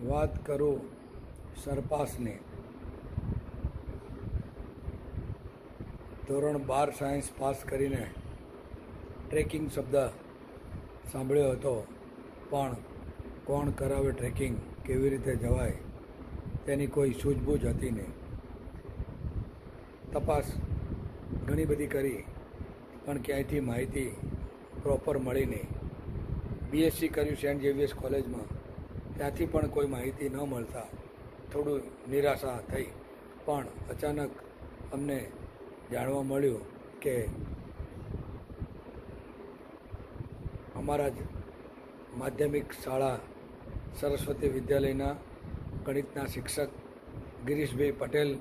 વાત કરું સરપાસની, ધોરણ 12 સાયન્સ પાસ કરીને ટ્રેકિંગ શબ્દ સાંભળ્યો હતો, પણ કોણ કરાવે ટ્રેકિંગ, કેવી રીતે જવાય તેની કોઈ સૂઝબૂઝ હતી નહીં. તપાસ ઘણી બધી કરી પણ ક્યાંયથી માહિતી પ્રોપર મળી નહીં. બીએસસી કર્યું સેન્ટ ઝેવિયર્સ કોલેજમાં, ત્યાંથી પણ કોઈ માહિતી ન મળતા થોડું નિરાશા થઈ. પણ અચાનક અમને જાણવા મળ્યું કે અમારા જ માધ્યમિક શાળા સરસ્વતી વિદ્યાલયના ગણિતના શિક્ષક ગિરીશભાઈ પટેલ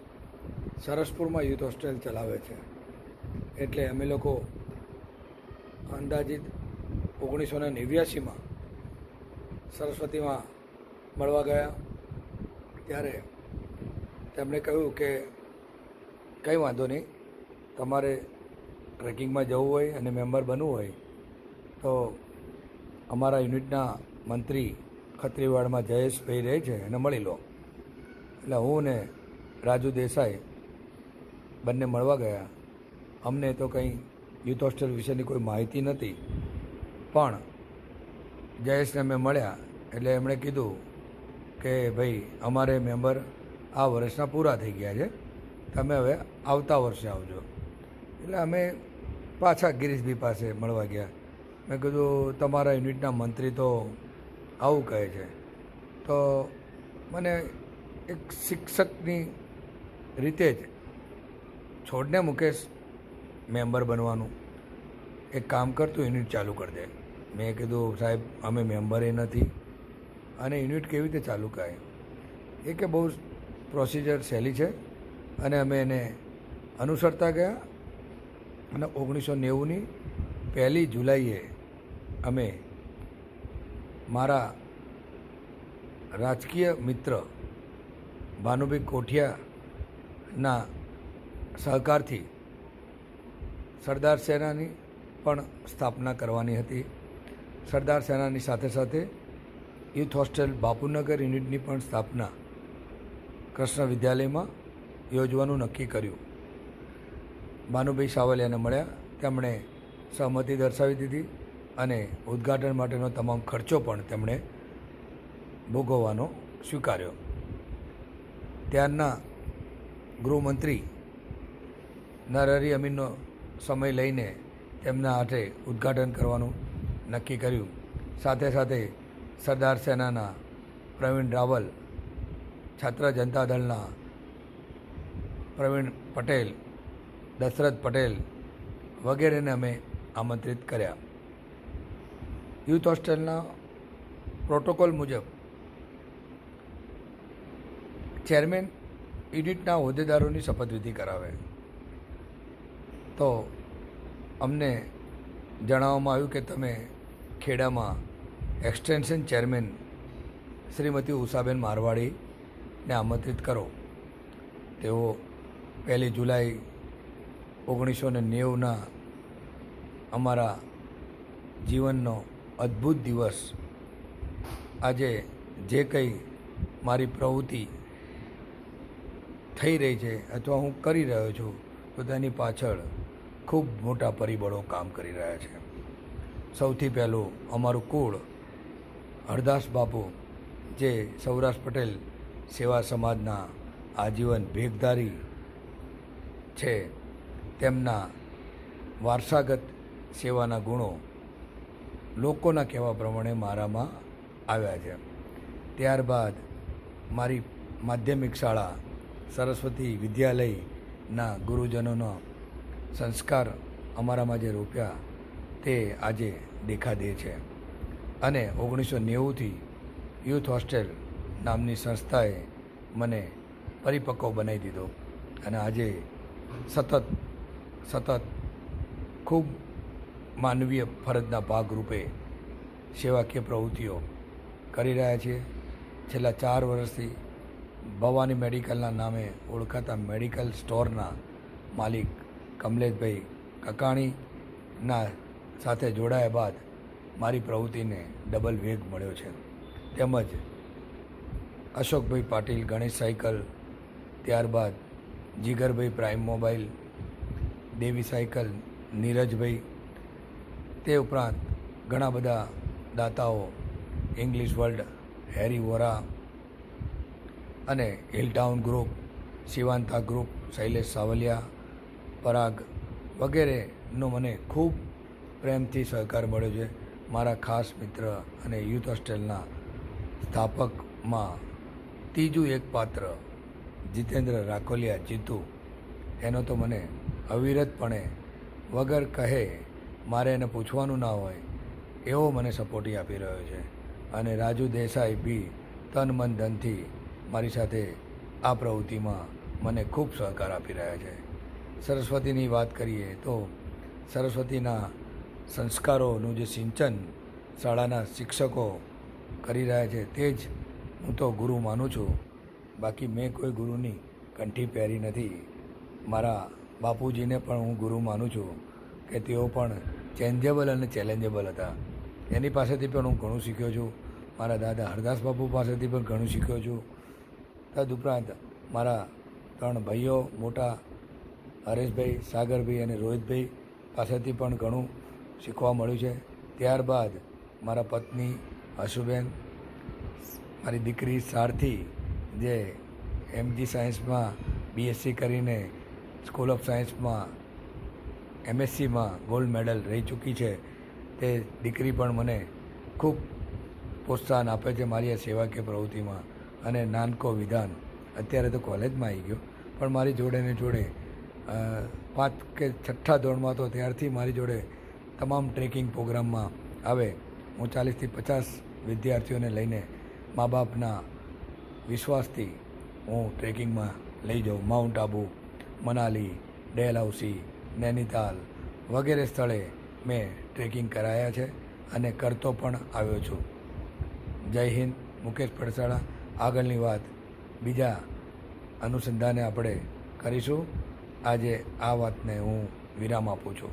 સરસપુરમાં યુથ હોસ્ટેલ ચલાવે છે. એટલે અમે લોકો અંદાજિત 1989માં સરસ્વતીમાં મળવા ગયા. ત્યારે તેમણે કહ્યું કે કંઈ વાંધો નહીં, તમારે ટ્રેકિંગમાં જવું હોય અને મેમ્બર બનવું હોય તો અમારા યુનિટના મંત્રી ખત્રીવાડમાં જયેશભાઈ રહે છે એને મળી લો. એટલે હું ને રાજુ દેસાઈ બંને મળવા ગયા. અમને તો કંઈ યુથ હોસ્ટેલ વિશેની કોઈ માહિતી નથી, પણ જયેશને અમે મળ્યા એટલે એમણે કીધું કે ભાઈ અમારે મેમ્બર આ વર્ષના પૂરા થઈ ગયા છે, તમે હવે આવતા વર્ષે આવજો. એટલે અમે પાછા ગિરીશભાઈ પાસે મળવા ગયા. મેં કીધું તમારા યુનિટના મંત્રી તો આવું કહે છે, તો મને એક શિક્ષકની રીતે જ છોડને મુકેશ મેમ્બર બનવાનું, એક કામ કરતું યુનિટ ચાલુ કરી દે. મેં કીધું સાહેબ અમે મેમ્બરે નથી અને યુનિટ કેવી રીતે ચાલુ કરે. એ કે બહુ પ્રોસિજર સહેલી છે અને અમે એને અનુસરતા ગયા. અને 1990ની 1 જુલાઈએ અમે મારા રાજકીય મિત્ર ભાનુભાઈ કોઠિયાના સહકારથી સરદાર સેનાની પણ સ્થાપના કરવાની હતી. સરદાર સેનાની સાથે સાથે યુથ હોસ્ટેલ બાપુનગર યુનિટની પણ સ્થાપના કૃષ્ણ વિદ્યાલયમાં યોજવાનું નક્કી કર્યું. ભાનુભાઈ સાવલિયાને મળ્યા, તેમણે સહમતિ દર્શાવી દીધી અને ઉદ્ઘાટન માટેનો તમામ ખર્ચો પણ તેમણે ભોગવવાનો સ્વીકાર્યો. ત્યારના ગૃહમંત્રી નરહરી અમીનનો સમય લઈને તેમના હાથે ઉદ્ઘાટન કરવાનું નક્કી કર્યું. સાથે સાથે સરદાર સેનાના પ્રવીણ રાવલ, છાત્ર જનતા દળના પ્રવીણ પટેલ, દશરથ પટેલ વગેરેને અમે આમંત્રિત કર્યા. યુથ હોસ્ટેલના પ્રોટોકોલ મુજબ ચેરમેન યુનિટના હોદ્દેદારોની શપથવિધિ કરાવે. તો અમને જણાવવામાં આવ્યું કે તમે ખેડામાં એક્સટેન્શન ચેરમેન શ્રીમતી ઉષાબેન મારવાડીને આમંત્રિત કરો. તેઓ 1 જુલાઈ 1990ના અમારા જીવનનો અદ્ભુત દિવસ, આજે જે કંઈ મારી પ્રવૃત્તિ થઈ રહી છે અથવા હું કરી રહ્યો છું તો તેની પાછળ ખૂબ મોટા પરિબળો કામ કરી રહ્યા છે. સૌથી પહેલું અમારું કુળ હરદાસ બાપુ, જે સૌરાષ્ટ્ર પટેલ સેવા સમાજના આજીવન ભેગધારી છે, તેમના વારસાગત સેવાના ગુણો લોકોના કહેવા પ્રમાણે મારામાં આવ્યા છે. ત્યારબાદ મારી માધ્યમિક શાળા સરસ્વતી વિદ્યાલયના ગુરુજનોનો સંસ્કાર અમારામાં જે રોપ્યા તે આજે દેખાદે છે. અને 1990થી યુથ હોસ્ટેલ નામની સંસ્થાએ મને પરિપક્વ બનાવી દીધો અને આજે સતત ખૂબ માનવીય ફરજના ભાગરૂપે સેવાકીય પ્રવૃત્તિઓ કરી રહ્યા છીએ. છેલ્લા 4 વર્ષથી ભવાની મેડિકલના નામે ઓળખાતા મેડિકલ સ્ટોરના માલિક કમલેશભાઈ કકાણીના સાથે જોડાયા બાદ મારી પ્રવૃત્તિને ડબલ વેગ મળ્યો છે. તેમજ અશોકભાઈ પાટીલ ગણેશ સાયકલ, ત્યારબાદ જીગરભાઈ પ્રાઇમ મોબાઈલ, દેવી સાયકલ નીરજભાઈ, તે ઉપરાંત ઘણા બધા દાતાઓ ઇંગ્લિશ વર્લ્ડ, હેરી વોરા અને હિલટાઉન ગ્રુપ, શિવાંતા ગ્રુપ, શૈલેષ સાવલિયા, પરાગ વગેરેનો મને ખૂબ પ્રેમથી સહકાર મળ્યો છે. મારા ખાસ મિત્ર અને યુથ હોસ્ટેલના સ્થાપકમાં ત્રીજું એક પાત્ર જીતેન્દ્ર રાખોલિયા જીતુ, એનો તો મને અવિરતપણે વગર કહે મારે એને પૂછવાનું ના હોય એવો મને સપોર્ટી આપી રહ્યો છે. અને રાજુ દેસાઈ બી તન મન ધનથી મારી સાથે આ પ્રવૃત્તિમાં મને ખૂબ સહકાર આપી રહ્યા છે. સરસ્વતીની વાત કરીએ તો સરસ્વતીના સંસ્કારોનું જે સિંચન શાળાના શિક્ષકો કરી રહ્યા છે તે જ હું તો ગુરુ માનું છું. બાકી મેં કોઈ ગુરુની કંઠી પહેરી નથી. મારા બાપુજીને પણ હું ગુરુ માનું છું કે તેઓ પણ ચેન્જેબલ અને ચેલેન્જેબલ હતા. એની પાસેથી પણ હું ઘણું શીખ્યો છું. મારા દાદા હરદાસ બાપુ પાસેથી પણ ઘણું શીખ્યો છું. તદુપરાંત મારા 3 ભાઈઓ મોટા હરેશભાઈ, સાગરભાઈ અને રોહિતભાઈ પાસેથી પણ ઘણું શીખવા મળ્યું છે. ત્યારબાદ મારા પત્ની હશુબેન, મારી દીકરી સારથી જે MG સાયન્સમાં BSc કરીને સ્કૂલ ઓફ સાયન્સમાં MScમાં ગોલ્ડ મેડલ રહી ચૂકી છે, તે દીકરી પણ મને ખૂબ પ્રોત્સાહન આપે છે મારી આ સેવાકીય પ્રવૃત્તિમાં. અને નાનકો વિધાન અત્યારે તો કોલેજમાં આવી ગયો, પણ મારી જોડે ને જોડે 5 કે 6 ધોરણમાં તો ત્યારથી મારી જોડે તમામ ટ્રેકિંગ પ્રોગ્રામમાં આવે. હું 40થી 50 વિદ્યાર્થીઓને લઈને મા બાપના વિશ્વાસથી હું ટ્રેકિંગમાં લઈ જાઉં. માઉન્ટ આબુ, મનાલી, ડેલહાઉસી, નૈનીતાલ વગેરે સ્થળે મેં ટ્રેકિંગ કરાયા છે અને કરતો પણ આવ્યો છું. જય હિન્દ. મુકેશ પડસાળા. આગળની વાત બીજા અનુસંધાને આપણે કરીશું. આજે આ વાતને હું વિરામ આપું છું.